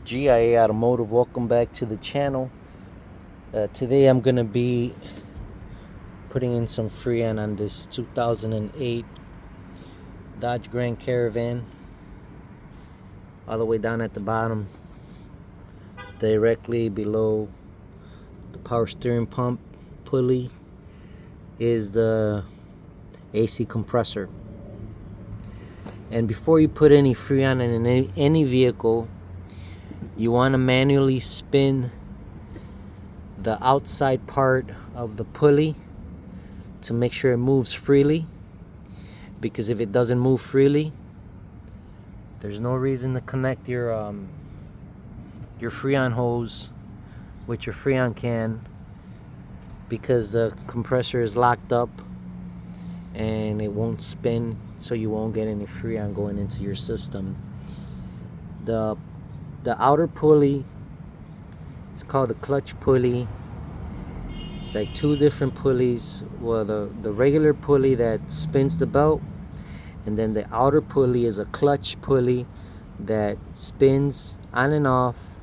G.I.A Automotive. Welcome back to the channel. Today I'm gonna be putting in some Freon on this 2008 Dodge Grand Caravan. All the way down at the bottom, directly below the power steering pump pulley, is the AC compressor. And before you put any Freon in any vehicle, you want to manually spin the outside part of the pulley to make sure it moves freely, because if it doesn't move freely, there's no reason to connect your Freon hose with your Freon can, because the compressor is locked up and it won't spin, so you won't get any Freon going into your system. The outer pulley is called the clutch pulley. It's like two different pulleys. Well, the regular pulley that spins the belt, and then the outer pulley is a clutch pulley that spins on and off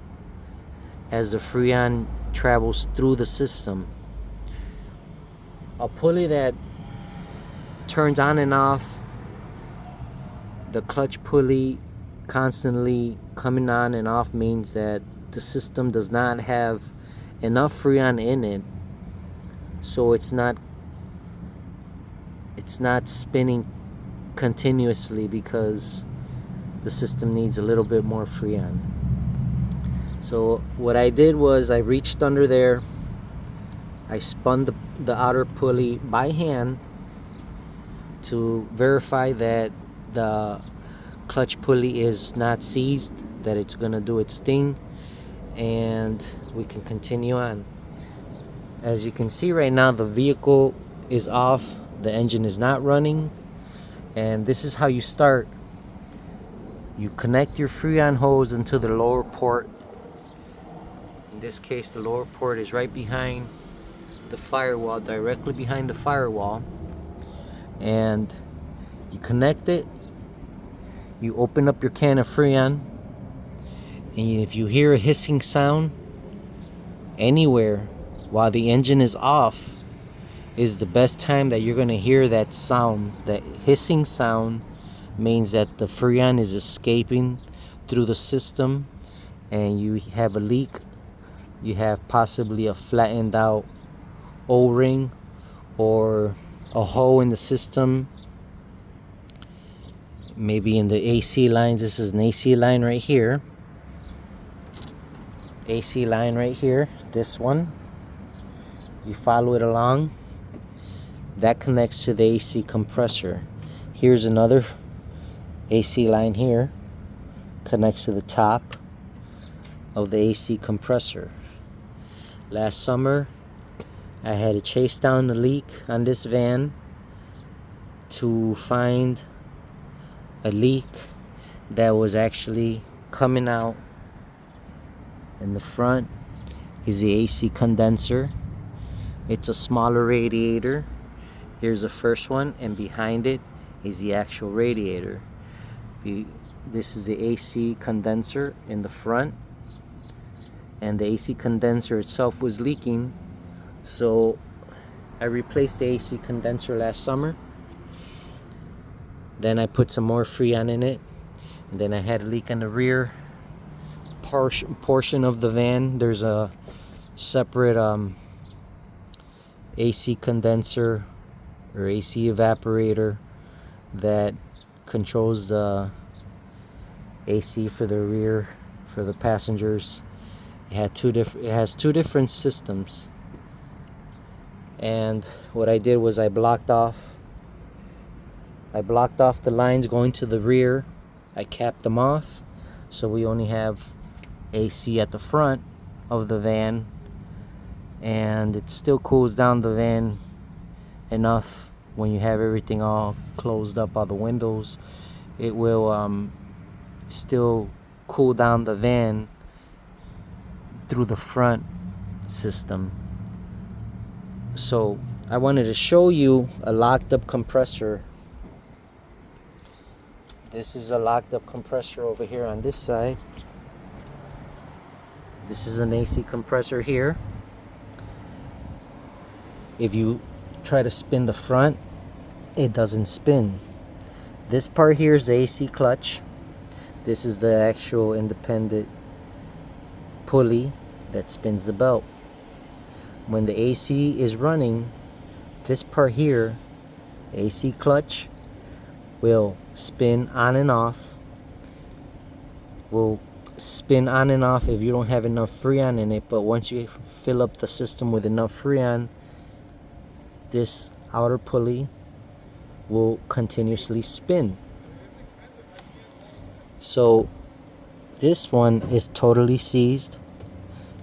as the Freon travels through the system. A pulley that turns on and off, the clutch pulley constantly coming on and off, means that the system does not have enough Freon in it, so it's not spinning continuously, because the system needs a little bit more Freon. So what I did was I reached under there, I spun the outer pulley by hand to verify that the clutch pulley is not seized, that it's gonna do its thing, and we can continue on. As you can see right now, the vehicle is off, the engine is not running, and this is how you start. You connect your Freon hose into the lower port. In this case, the lower port is right behind the firewall, directly behind the firewall, and you connect it. You open up your can of Freon, and if you hear a hissing sound anywhere while the engine is off, is the best time that you're going to hear that sound. That hissing sound means that the Freon is escaping through the system and you have a leak. You have possibly a flattened out O-ring or a hole in the system, maybe in the AC lines. This is an AC line right here. AC line right here, this one. You follow it along, that connects to the AC compressor. Here's another AC line here, connects to the top of the AC compressor. Last summer I had to chase down the leak on this van to find a leak that was actually coming out. In the front is the AC condenser. It's a smaller radiator. Here's the first one, and behind it is the actual radiator. This is the AC condenser in the front, and the AC condenser itself was leaking, so I replaced the AC condenser last summer. Then I put some more Freon in it, and then I had a leak on the rear portion of the van. There's a separate AC condenser or AC evaporator that controls the AC for the rear, for the passengers. It has two different systems, and what I did was I blocked off the lines going to the rear. I capped them off, so we only have AC at the front of the van, and it still cools down the van enough. When you have everything all closed up, all the windows, it will still cool down the van through the front system. So I wanted to show you a locked up compressor. This is a locked up compressor over here on this side. This is an AC compressor here. If you try to spin the front, it doesn't spin. This part here is the AC clutch. This is the actual independent pulley that spins the belt. When the AC is running, this part here, AC clutch, will spin on and off. Will spin on and off if you don't have enough Freon in it, but once you fill up the system with enough Freon, this outer pulley will continuously spin. So this one is totally seized.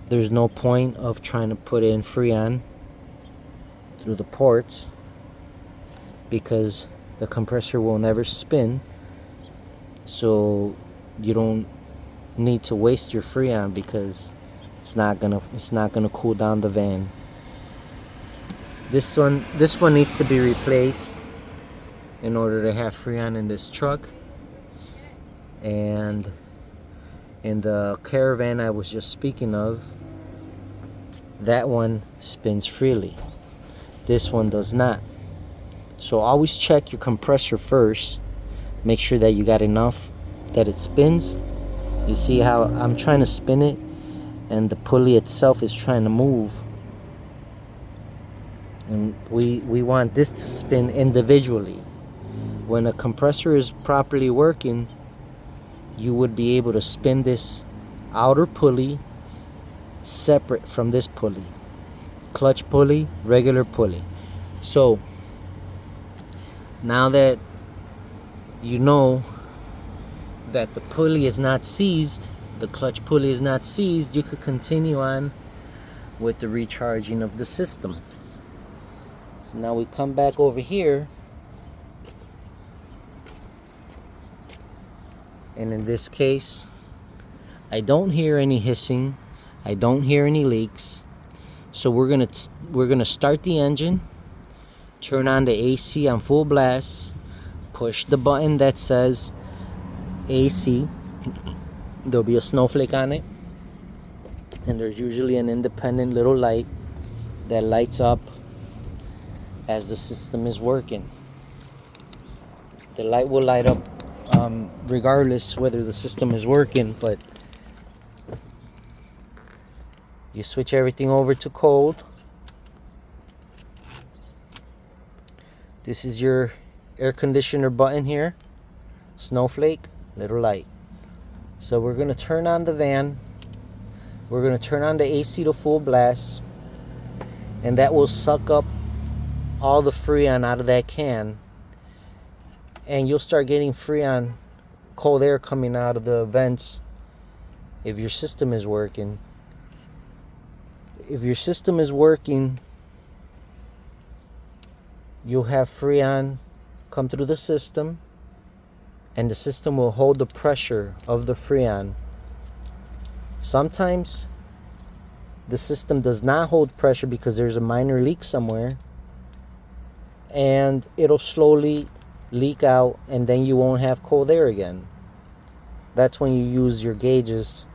There's no point of trying to put in Freon through the ports because the compressor will never spin. So you don't need to waste your Freon because it's not gonna cool down the van. This one needs to be replaced in order to have Freon in this truck. And in the caravan I was just speaking of, that one spins freely. This one does not. So always check your compressor first. Make sure that you got enough that it spins. You see how I'm trying to spin it and the pulley itself is trying to move. And we want this to spin individually. When a compressor is properly working, you would be able to spin this outer pulley separate from this pulley. Clutch pulley, regular pulley. So now that you know that the pulley is not seized, the clutch pulley is not seized, you could continue on with the recharging of the system. So now we come back over here, and in this case I don't hear any hissing, I don't hear any leaks. So we're gonna start the engine, turn on the AC on full blast, push the button that says AC. There'll be a snowflake on it, and there's usually an independent little light that lights up as the system is working. The light will light up regardless whether the system is working, but you switch everything over to cold. This is your air conditioner button here. Snowflake, little light. So we're gonna turn on the van. We're gonna turn on the AC to full blast, and that will suck up all the Freon out of that can, and you'll start getting Freon, cold air coming out of the vents if your system is working. If your system is working, you'll have Freon come through the system, and the system will hold the pressure of the Freon. Sometimes the system does not hold pressure because there's a minor leak somewhere, and it'll slowly leak out, and then you won't have cold air again. That's when you use your gauges,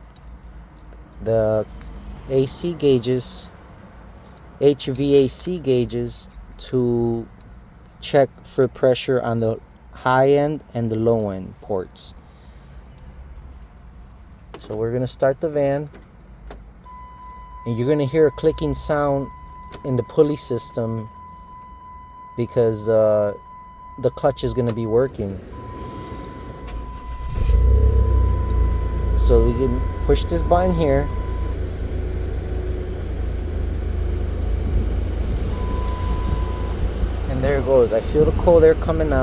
the AC gauges, HVAC gauges, to check for pressure on the high end and the low end ports. So we're gonna start the van, and you're gonna hear a clicking sound in the pulley system because the clutch is gonna be working. So we can push this button here, and there it goes. I feel the cold air coming out.